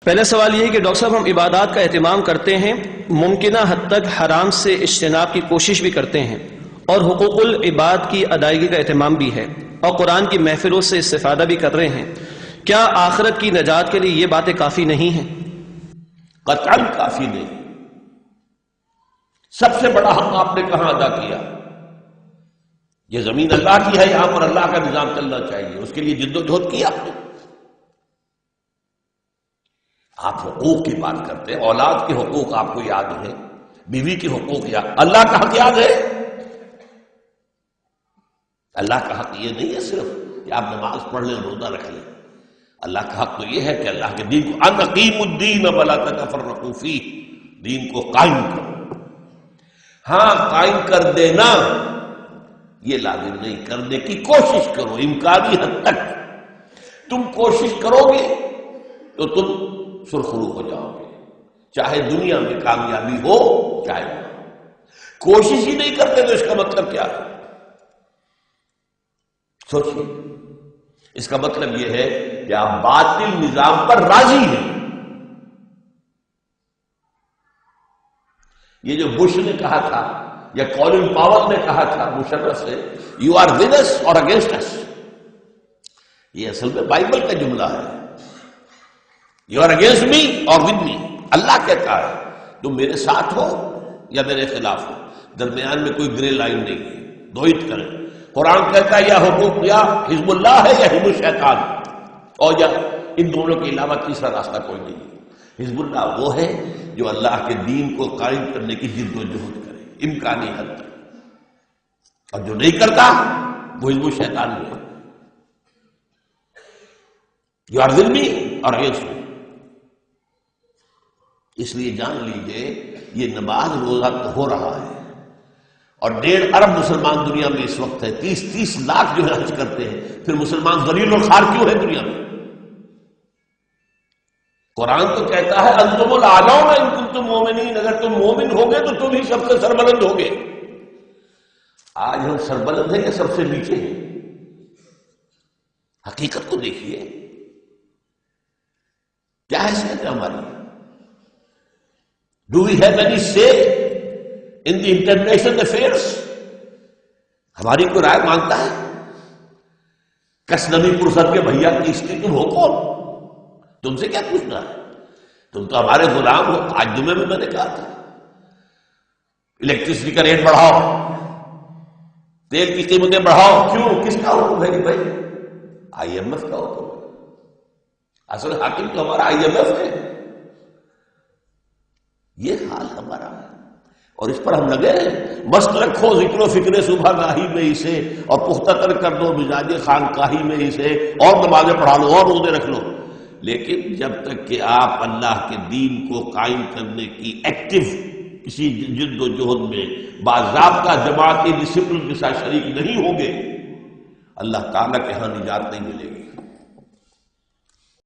پہلا سوال یہ ہے کہ ڈاکٹر صاحب ہم عبادات کا اہتمام کرتے ہیں، ممکنہ حد تک حرام سے اجتناب کی کوشش بھی کرتے ہیں، اور حقوق العباد کی ادائیگی کا اہتمام بھی ہے، اور قرآن کی محفلوں سے استفادہ بھی کر رہے ہیں، کیا آخرت کی نجات کے لیے یہ باتیں کافی نہیں ہیں؟ قطعاً کافی نہیں۔ سب سے بڑا حق آپ نے کہاں ادا کیا؟ یہ زمین اللہ کی ہے، یہاں پر اللہ کا نظام چلنا چاہیے، اس کے لیے جد و جہد کی آپ نے۔ آپ حقوق کی بات کرتے ہیں، اولاد کے حقوق آپ کو یاد ہے، بیوی کے حقوق یاد، اللہ کا حق یاد ہے؟ اللہ کا حق یہ نہیں ہے صرف کہ آپ نماز پڑھ لیں اور روزہ رکھ لیں۔ اللہ کا حق تو یہ ہے کہ اللہ کے دین کو ان اقیموا الدین ولا تتفرقوا فیہ، دین کو قائم کرو۔ ہاں قائم کر دینا یہ لازم نہیں، کرنے کی کوشش کرو، امکانی حد تک تم کوشش کرو گے تو تم سرخرو ہو جاؤ گے، چاہے دنیا میں کامیابی ہو چاہے نہ ہو۔ کوشش ہی نہیں کرتے تو اس کا مطلب کیا ہے؟ سوچیے، اس کا مطلب یہ ہے کہ آپ باطل نظام پر راضی ہیں۔ یہ جو بش نے کہا تھا یا کولن پاول نے کہا تھا مشرف سے، یو آر ود اس اور اگینسٹ اس، یہ اصل میں بائبل کا جملہ ہے۔ یو آر اگینسٹ می اور ود می، اللہ کہتا ہے تم میرے ساتھ ہو یا میرے خلاف ہو، درمیان میں کوئی گرے لائن نہیں ہے، دوئت کریں۔ قرآن کہتا ہے یا حقوق یا حزب اللہ ہے یا حزب الشیطان، اور یا ان دونوں کے علاوہ تیسرا راستہ کوئی نہیں ہے۔ حزب اللہ وہ ہے جو اللہ کے دین کو قائم کرنے کی جد و جہد کرے امکانی حد تک، اور جو نہیں کرتا وہ حزب الشیطان میں ہے۔ یو آر ود می اور اگینسٹ می۔ اس لیے جان لیجئے یہ نماز روزہ تو ہو رہا ہے، اور 1.5 ارب مسلمان دنیا میں اس وقت ہے، 30 لاکھ جو ہے حج کرتے ہیں، پھر مسلمان ذلیل اور خوار کیوں ہے دنیا میں؟ قرآن تو کہتا ہے انتم الاعلون ان کنتم مومنین، اگر تم مومن ہوگے تو تم ہی سب سے سربلند ہوگے۔ آج ہم سربلند ہیں یا سب سے نیچے ہیں؟ حقیقت کو دیکھیے، کیا حیثیت ہے ہماری؟ ڈو وی ہیو اینی سے ان دی انٹرنیشنل افیئرس؟ ہماری کوئی رائے مانگتا ہے؟ کس نمی پرسد کے بھیا کشتی تم ہو کون؟ تم سے کیا پوچھنا ہے؟ تم تو ہمارے غلام ہو۔ آج جمعے میں میں نے کہا تھا الیکٹرسٹی کا ریٹ بڑھاؤ، تیل کی قیمتیں بڑھاؤ، کیوں؟ کس کا حکم ہے؟ بھائی آئی ایم ایف کا حکم ہے۔ اصل حاکم تو ہمارا آئی ایم ایف ہے۔ یہ حال ہمارا ہے، اور اس پر ہم لگے ہیں۔ مست رکھو ذکر و فکر صبح گاہی میں اسے، اور پختہ تر کر دو مزاج خانقاہی میں اسے، اور نمازیں پڑھا لو اور روزے رکھ لو، لیکن جب تک کہ آپ اللہ کے دین کو قائم کرنے کی ایکٹیو کسی جد و جہد میں باضابطہ جماعتی ڈسپلن کے ساتھ شریک نہیں ہوں گے، اللہ تعالیٰ کے ہاں نجات نہیں ملے گی۔